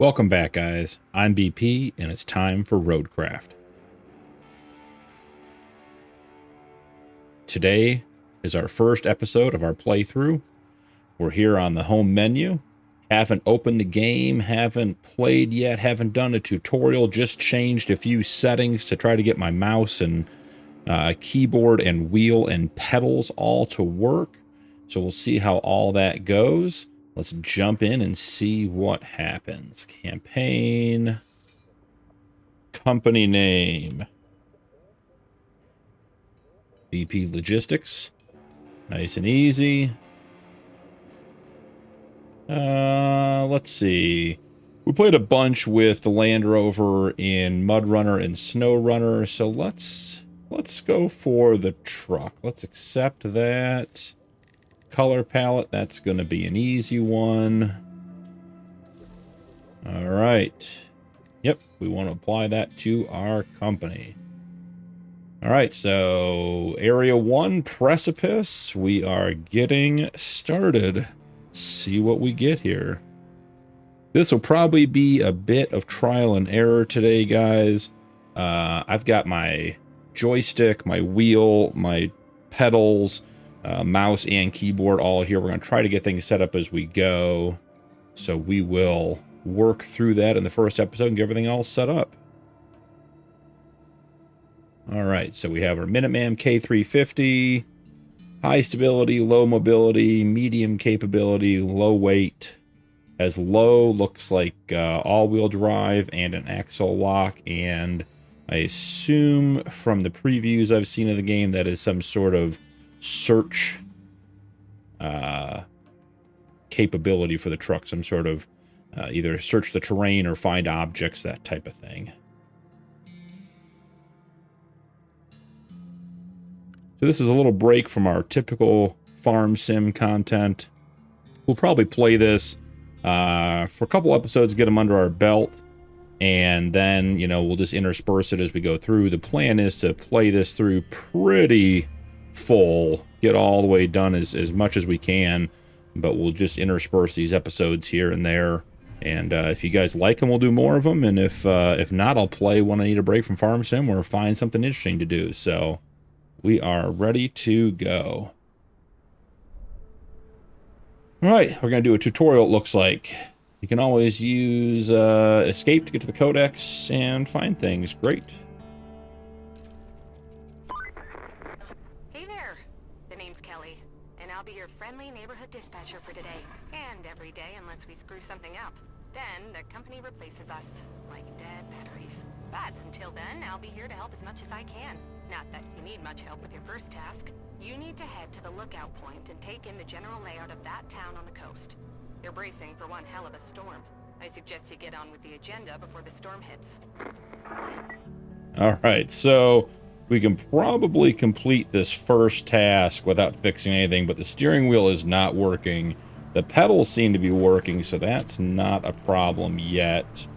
Welcome back, guys. I'm BP, and it's time for roadcraft. Today is our first episode of our playthrough. We're here on the home menu. Haven't opened the game, haven't played yet, haven't done a tutorial, just changed a few settings to try to get my mouse and keyboard and wheel and pedals all to work. So we'll see how all that goes. Let's jump in and see what happens. Campaign. Company name. BP Logistics. Nice and easy. Let's see. We played a bunch with the Land Rover in Mud Runner and Snow Runner, so let's go for the truck. Let's accept that. Color palette, that's going to be an easy one. All right. Yep, we want to apply that to our company. All right, so Area 1, Precipice. We are getting started. Let's see what we get here. This will probably be a bit of trial and error today, guys. I've got my joystick, my wheel, my pedals, mouse and keyboard all here. We're going to try to get things set up as we go. So we will work through that in the first episode and get everything all set up. All right, so we have our Minuteman K350, high stability, low mobility, medium capability, low weight. As low, looks like all-wheel drive and an axle lock, and I assume from the previews I've seen of the game that is some sort of search capability for the truck, some sort of either search the terrain or find objects, that type of thing. So this is a little break from our typical farm sim content. We'll probably play this for a couple episodes, get them under our belt, and then, you know, we'll just intersperse it as we go through. The plan is to play this through pretty full, get all the way done as much as we can, but we'll just intersperse these episodes here and there. And if you guys like them, we'll do more of them, and if not, I'll play when I need a break from farm sim or find something interesting to do. So we are ready to go. All right, we're going to do a tutorial, it looks like. You can always use escape to get to the codex and find things. Great. Hey there, the name's Kelly, and I'll be your friendly neighborhood dispatcher for today, and every day unless we screw something up. Then the company replaces us, like dead batteries. But until then, I'll be here to help as much as I can. Not that you need much help with your first task. You need to head to the lookout point and take in the general layout of that town on the coast. They're bracing for one hell of a storm. I suggest you get on with the agenda before the storm hits. All right, so we can probably complete this first task without fixing anything, but the steering wheel is not working. The pedals seem to be working, so that's not a problem yet.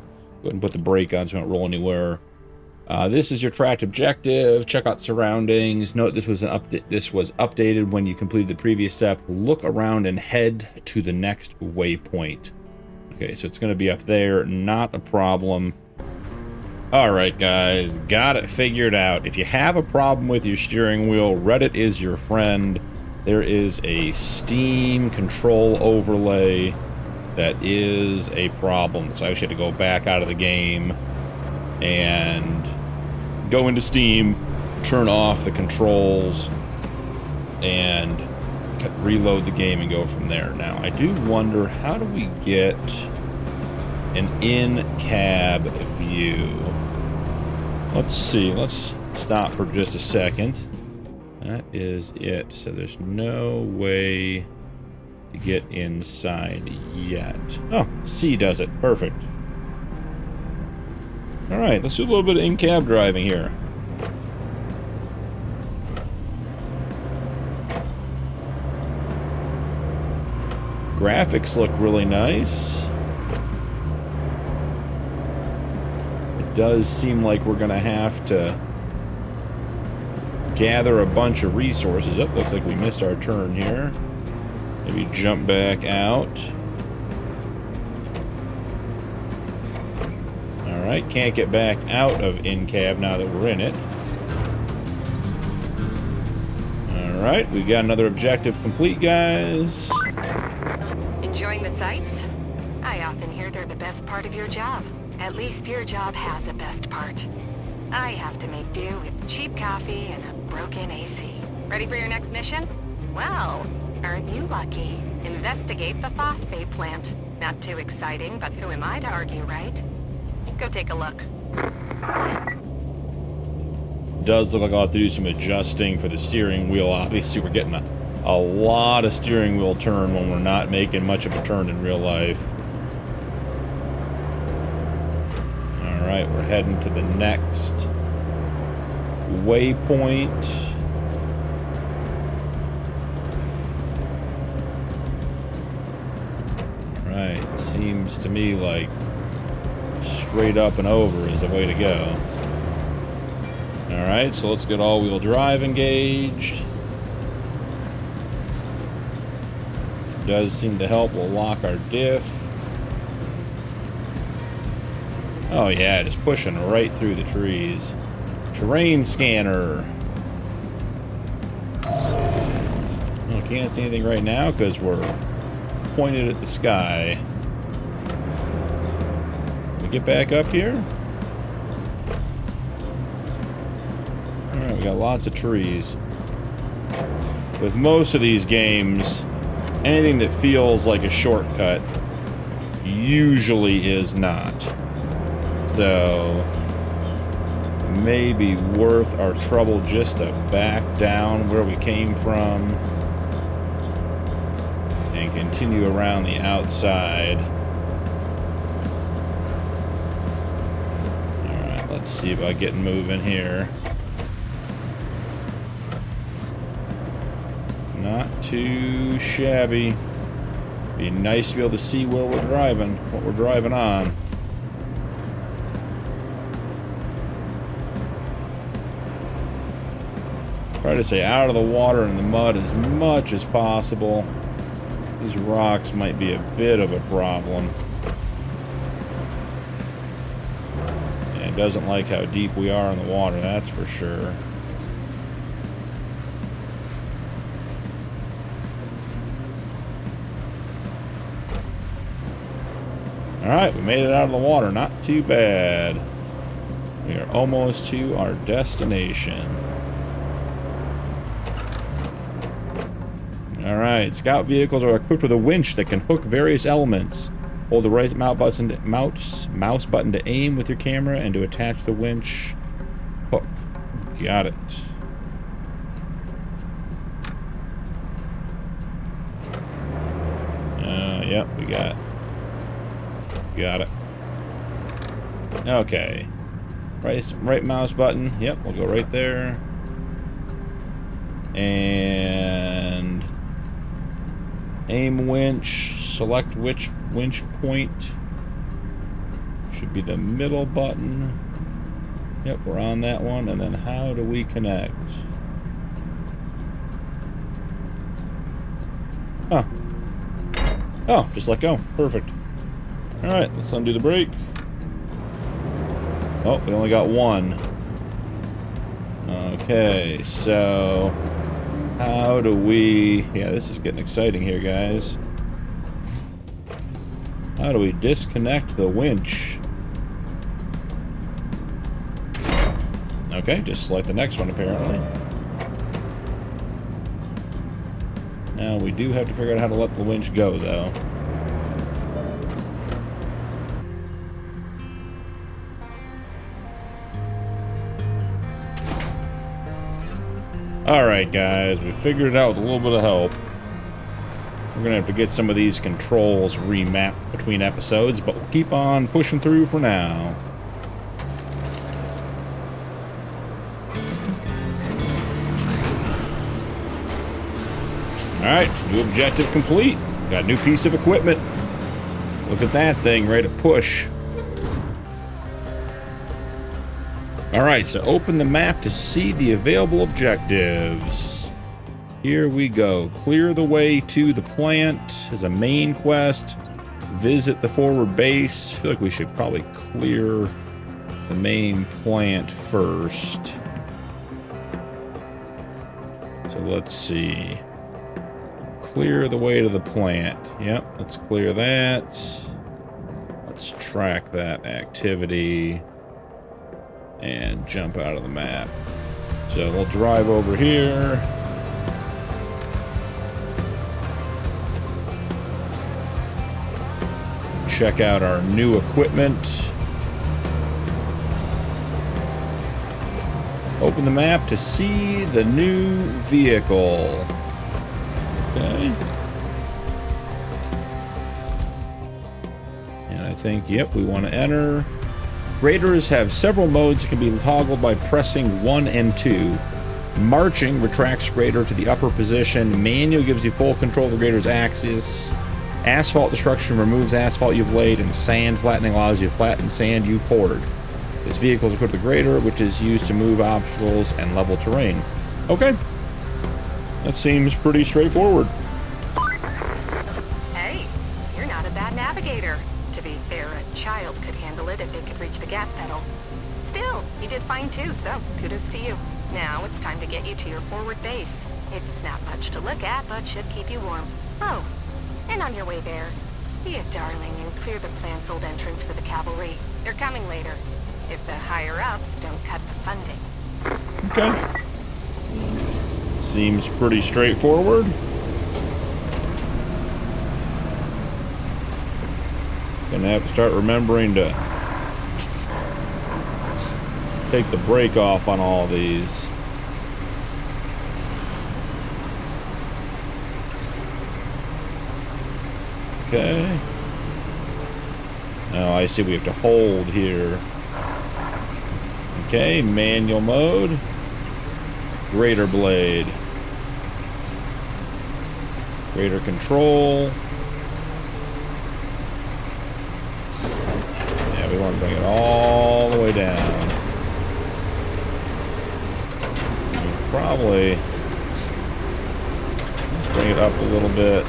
Go ahead and put the brake on so we don't roll anywhere. This is your tracked objective. Check out surroundings. Note this was an update. This was updated when you completed the previous step. Look around and head to the next waypoint. Okay, so it's going to be up there. Not a problem. All right, guys, got it figured out. If you have a problem with your steering wheel, Reddit is your friend. There is a Steam control overlay that is a problem. So I actually had to go back out of the game and go into Steam, turn off the controls, and reload the game and go from there. Now, I do wonder, how do we get an in-cab view? Let's see. Let's stop for just a second. That is it. So there's no way to get inside yet. Oh, C does it. Perfect. All right, let's do a little bit of in-cab driving here. Graphics look really nice. It does seem like we're gonna have to gather a bunch of resources. Oh, looks like we missed our turn here. Maybe jump back out. Alright, can't get back out of in-cab now that we're in it. Alright, we got another objective complete, guys. Enjoying the sights? I often hear they're the best part of your job. At least your job has a best part. I have to make do with cheap coffee and a broken AC. Ready for your next mission? Well, aren't you lucky? Investigate the Phosphate Plant. Not too exciting, but who am I to argue, right? Go take a look. Does look like I'll have to do some adjusting for the steering wheel. Obviously, we're getting a lot of steering wheel turn when we're not making much of a turn in real life. Alright, we're heading to the next waypoint. Alright, seems to me like straight up and over is the way to go. Alright, so let's get all-wheel drive engaged. Does seem to help. We'll lock our diff. Oh yeah, just pushing right through the trees. Terrain scanner. Well, can't see anything right now because we're pointed at the sky. Can we get back up here? Alright, we got lots of trees. With most of these games, anything that feels like a shortcut usually is not. So, maybe worth our trouble just to back down where we came from and continue around the outside. Alright, let's see about getting moving here. Not too shabby. Be nice to be able to see where we're driving, what we're driving on. Try to stay out of the water and the mud as much as possible. These rocks might be a bit of a problem. Yeah, it doesn't like how deep we are in the water, that's for sure. Alright, we made it out of the water. Not too bad. We are almost to our destination. Alright, scout vehicles are equipped with a winch that can hook various elements. Hold the right mouse button to aim with your camera and to attach the winch. Hook. Got it. Yep, we got it. Okay. Right mouse button. Yep, we'll go right there. And aim winch. Select which winch point. Should be the middle button. Yep, we're on that one. And then how do we connect? Huh. Oh, just let go. Perfect. Alright, let's undo the brake. Oh, we only got one. Okay, so how do we... Yeah, this is getting exciting here, guys. How do we disconnect the winch? Okay, just select the next one, apparently. Now, we do have to figure out how to let the winch go, though. Alright, guys, we figured it out with a little bit of help. We're gonna have to get some of these controls remapped between episodes, but we'll keep on pushing through for now. Alright, new objective complete. Got a new piece of equipment. Look at that thing, ready to push. Alright, so open the map to see the available objectives. Here we go. Clear the way to the plant as a main quest. Visit the forward base. I feel like we should probably clear the main plant first. So let's see. Clear the way to the plant. Yep, let's clear that. Let's track that activity and jump out of the map. So we'll drive over here. Check out our new equipment. Open the map to see the new vehicle. Okay. And I think, yep, we want to enter. Graders have several modes that can be toggled by pressing 1 and 2. Marching retracts grader to the upper position. Manual gives you full control of the grader's axis. Asphalt destruction removes asphalt you've laid, and sand flattening allows you to flatten sand you poured. This vehicle is equipped with a grader, which is used to move obstacles and level terrain. Okay. That seems pretty straightforward. Hey, you're not a bad navigator. To be fair, a child could handle it if they could reach the gas pedal. Still, you did fine too, so kudos to you. Now it's time to get you to your forward base. It's not much to look at, but should keep you warm. Oh, and on your way there, be a darling and clear the plant's old entrance for the cavalry. They're coming later, if the higher-ups don't cut the funding. Okay. Seems pretty straightforward. Gonna have to start remembering to take the brake off on all these. Okay. Oh, I see we have to hold here. Okay, manual mode. Grader blade. Grader control. Yeah, we want to bring it all the way down. Probably let's bring it up a little bit.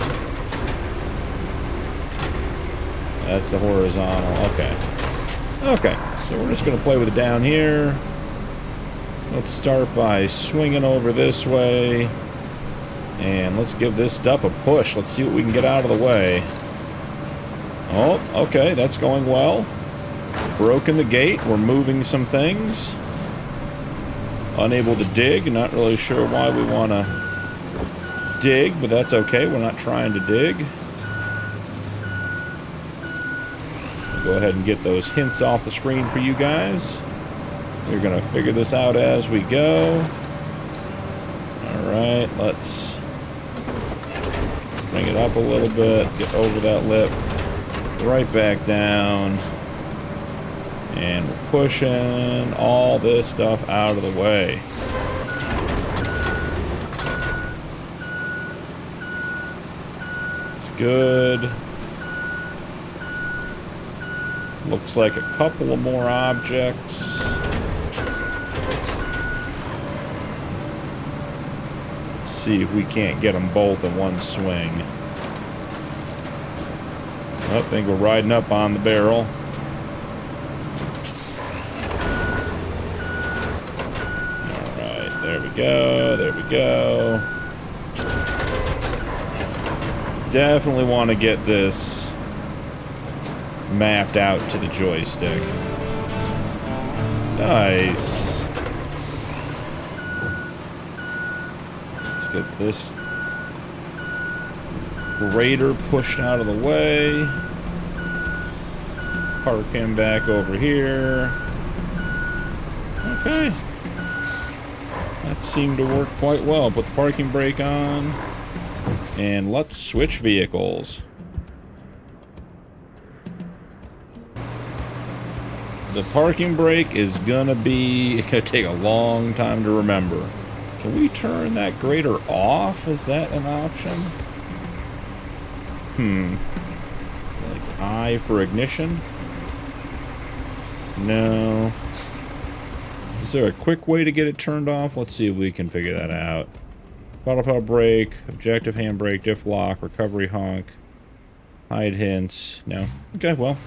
That's the horizontal. Okay. Okay, so we're just going to play with it down here. Let's start by swinging over this way. And let's give this stuff a push. Let's see what we can get out of the way. Oh, okay, that's going well. Broken the gate. We're moving some things. Unable to dig. Not really sure why we want to dig, but that's okay. We're not trying to dig. Go ahead and get those hints off the screen for you guys. We're going to figure this out as we go. Alright, let's bring it up a little bit, get over that lip, right back down, and we're pushing all this stuff out of the way. It's good. Looks like a couple of more objects. Let's see if we can't get them both in one swing. Oh, I think we're riding up on the barrel. Alright, there we go, there we go. Definitely want to get this mapped out to the joystick. Nice. Let's get this grader pushed out of the way. Park him back over here. Okay. That seemed to work quite well. Put the parking brake on. And let's switch vehicles. The parking brake is gonna take a long time to remember. Can we turn that grader off? Is that an option? Like I for ignition? No. Is there a quick way to get it turned off? Let's see if we can figure that out. Auto brake, objective handbrake, diff lock, recovery honk, hide hints. No. Okay, well.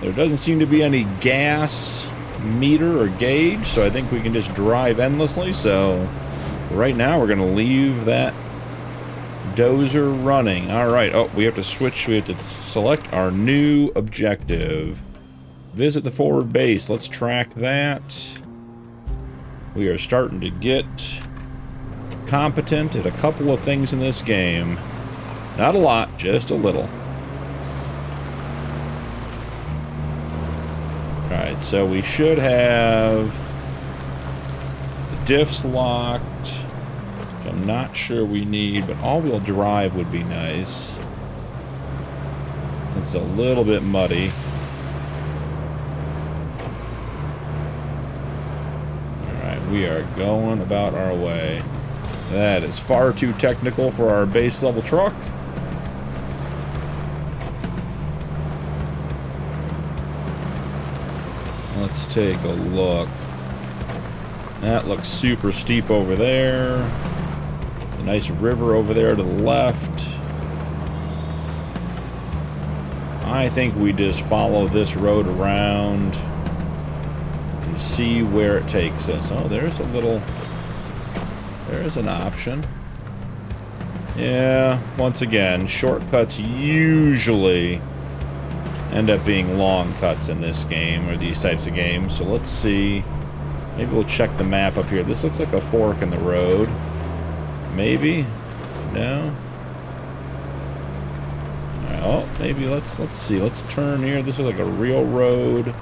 There doesn't seem to be any gas meter or gauge, so I think we can just drive endlessly. So right now we're going to leave that dozer running. All right. Oh, we have to switch. We have to select our new objective. Visit the forward base. Let's track that. We are starting to get competent at a couple of things in this game. Not a lot, just a little. Alright, so we should have the diffs locked, which I'm not sure we need, but all-wheel drive would be nice, since it's a little bit muddy. Alright, we are going about our way. That is far too technical for our base level truck. Let's take a look. That looks super steep over there. A nice river over there to the left. I think we just follow this road around and see where it takes us. Oh, there's a little... There's an option. Yeah, once again, shortcuts usually end up being long cuts in this game, or these types of games. So let's see. Maybe we'll check the map up here. This looks like a fork in the road. Maybe? No? Alright, oh, maybe let's see. Let's turn here. This is like a real road.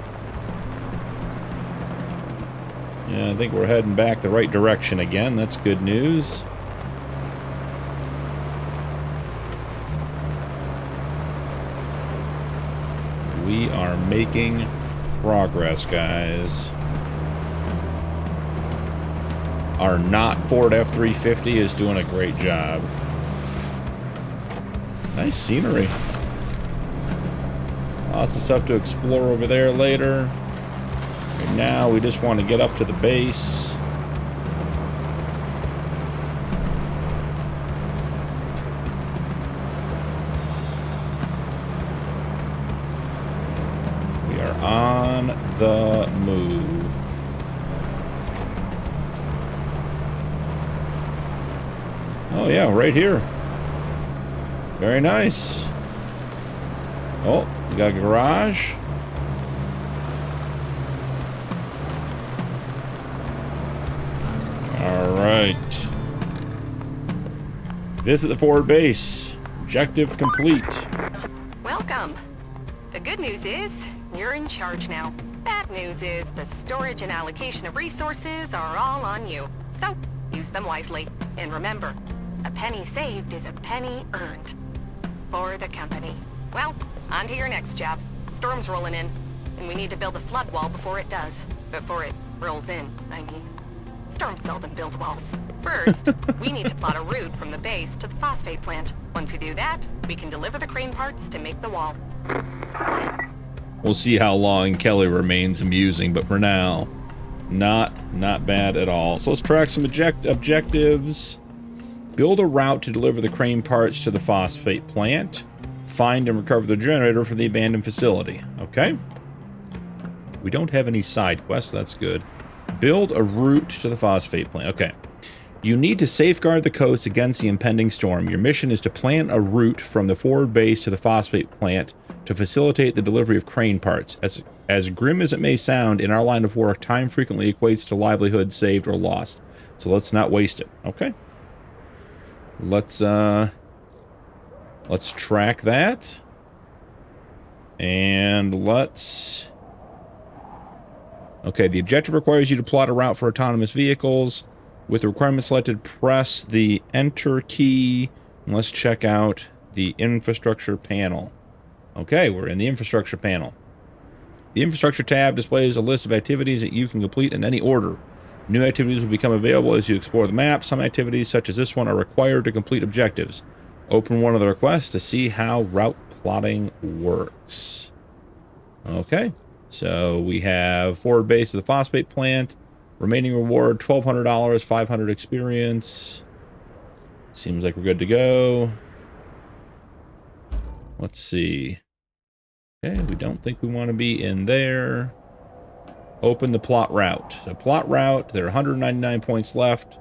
Yeah, I think we're heading back the right direction again. That's good news. We are making progress, guys. Our not Ford F-350 is doing a great job. Nice scenery. Lots of stuff to explore over there later. And now we just want to get up to the base. We are on the move. Oh yeah, right here. Very nice. Oh, we got a garage. Alright. Visit the forward base. Objective complete. Welcome. The good news is, you're in charge now. Bad news is, the storage and allocation of resources are all on you. So, use them wisely. And remember, a penny saved is a penny earned. For the company. Well, on to your next job. Storm's rolling in, and we need to build a flood wall before it does. Before it rolls in, I mean. Storms seldom build walls. First, we need to plot a route from the base to the phosphate plant. Once we do that, we can deliver the crane parts to make the wall. We'll see how long Kelly remains amusing, but for now, not bad at all. So let's track some objectives. Build a route to deliver the crane parts to the phosphate plant. Find and recover the generator from the abandoned facility. Okay. We don't have any side quests. That's good. Build a route to the phosphate plant. Okay. You need to safeguard the coast against the impending storm. Your mission is to plan a route from the forward base to the phosphate plant to facilitate the delivery of crane parts. As grim as it may sound, in our line of work, time frequently equates to livelihood saved or lost. So let's not waste it. Okay. Let's track that. And let's... Okay, the objective requires you to plot a route for autonomous vehicles. With the requirement selected, press the Enter key. And let's check out the infrastructure panel. Okay, we're in the infrastructure panel. The infrastructure tab displays a list of activities that you can complete in any order. New activities will become available as you explore the map. Some activities, such as this one, are required to complete objectives. Open one of the requests to see how route plotting works. Okay. So we have forward base of the phosphate plant. Remaining reward, $1,200, 500 experience. Seems like we're good to go. Let's see. Okay, we don't think we want to be in there. Open the plot route. So plot route, there are 199 points left.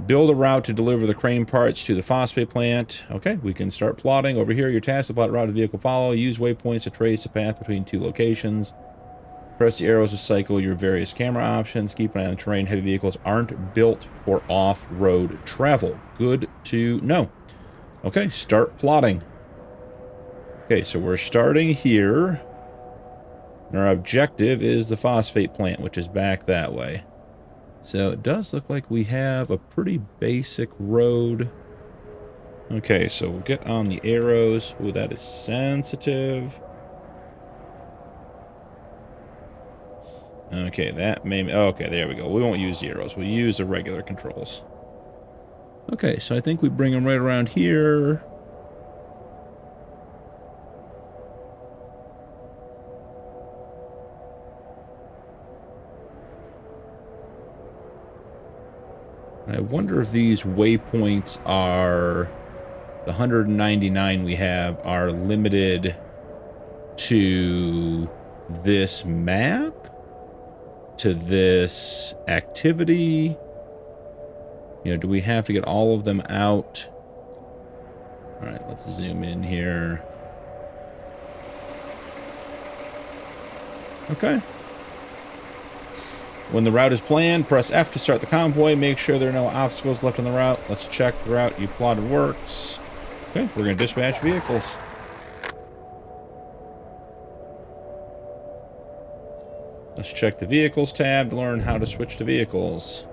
Build a route to deliver the crane parts to the phosphate plant. Okay, we can start plotting. Over here, your task to plot route of the vehicle follow. Use waypoints to trace the path between two locations. Press the arrows to cycle your various camera options. Keep an eye on the terrain. Heavy vehicles aren't built for off-road travel. Good to know. Okay, start plotting. Okay, so we're starting here. And our objective is the phosphate plant, which is back that way. So it does look like we have a pretty basic road. Okay, so we'll get on the arrows. Ooh, that is sensitive. Okay, that may... Okay, there we go. We won't use the arrows. We'll use the regular controls. Okay, so I think we bring them right around here. I wonder if these waypoints are... The 199 we have are limited to this map? To this activity? You know, do we have to get all of them out? Alright, let's zoom in here. Okay. When the route is planned, press F to start the convoy. Make sure there are no obstacles left on the route. Let's check the route you plotted works. Okay, we're going to dispatch vehicles. Let's check the Vehicles tab to learn how to switch to vehicles.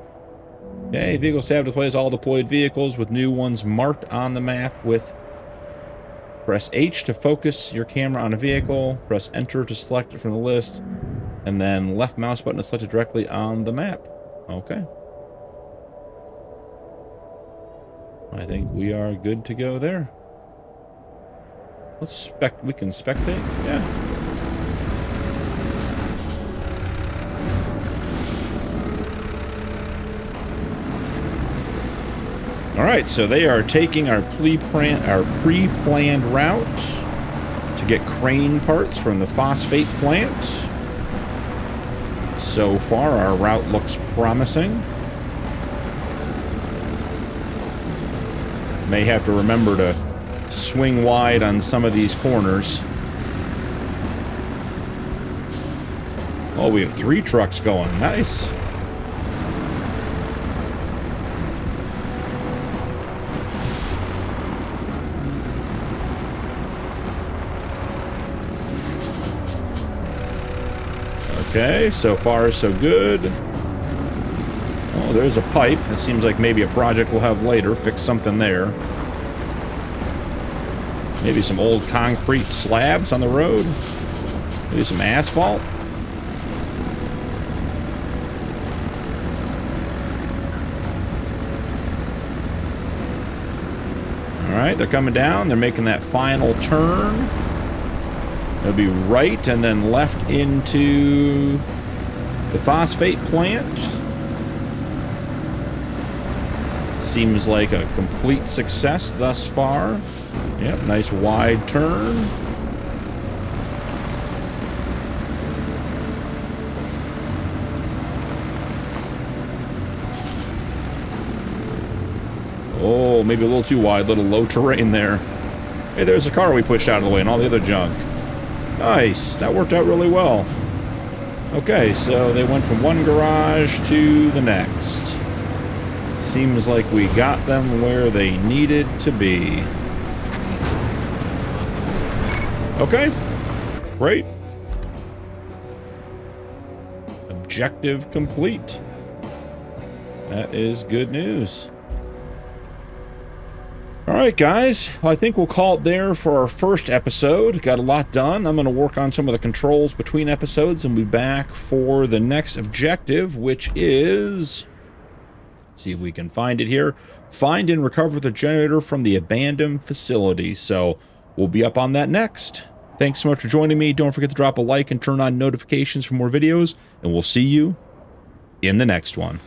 Okay, Vehicles tab displays all deployed vehicles with new ones marked on the map with... Press H to focus your camera on a vehicle. Press Enter to select it from the list. And then left mouse button to select it directly on the map. Okay. I think we are good to go there. Let's we can spectate. Yeah. Alright, so they are taking our pre-planned route to get crane parts from the phosphate plant. So far, our route looks promising. May have to remember to swing wide on some of these corners. Oh, we have 3 trucks going. Nice. Okay, so far so good. Oh, there's a pipe. It seems like maybe a project we'll have later. Fix something there. Maybe some old concrete slabs on the road. Maybe some asphalt. Alright, they're coming down. They're making that final turn. It'll be right and then left into the phosphate plant. Seems like a complete success thus far. Yep, nice wide turn. Oh, maybe a little too wide, little low terrain there. Hey, there's a car we pushed out of the way and all the other junk. Nice, that worked out really well. Okay, so they went from one garage to the next. Seems like we got them where they needed to be. Okay, great. Objective complete. That is good news. Alright guys, well, I think we'll call it there for our first episode. Got a lot done. I'm going to work on some of the controls between episodes and be back for the next objective, which is... Let's see if we can find it here. Find and recover the generator from the abandoned facility. So we'll be up on that next. Thanks so much for joining me. Don't forget to drop a like and turn on notifications for more videos, and we'll see you in the next one.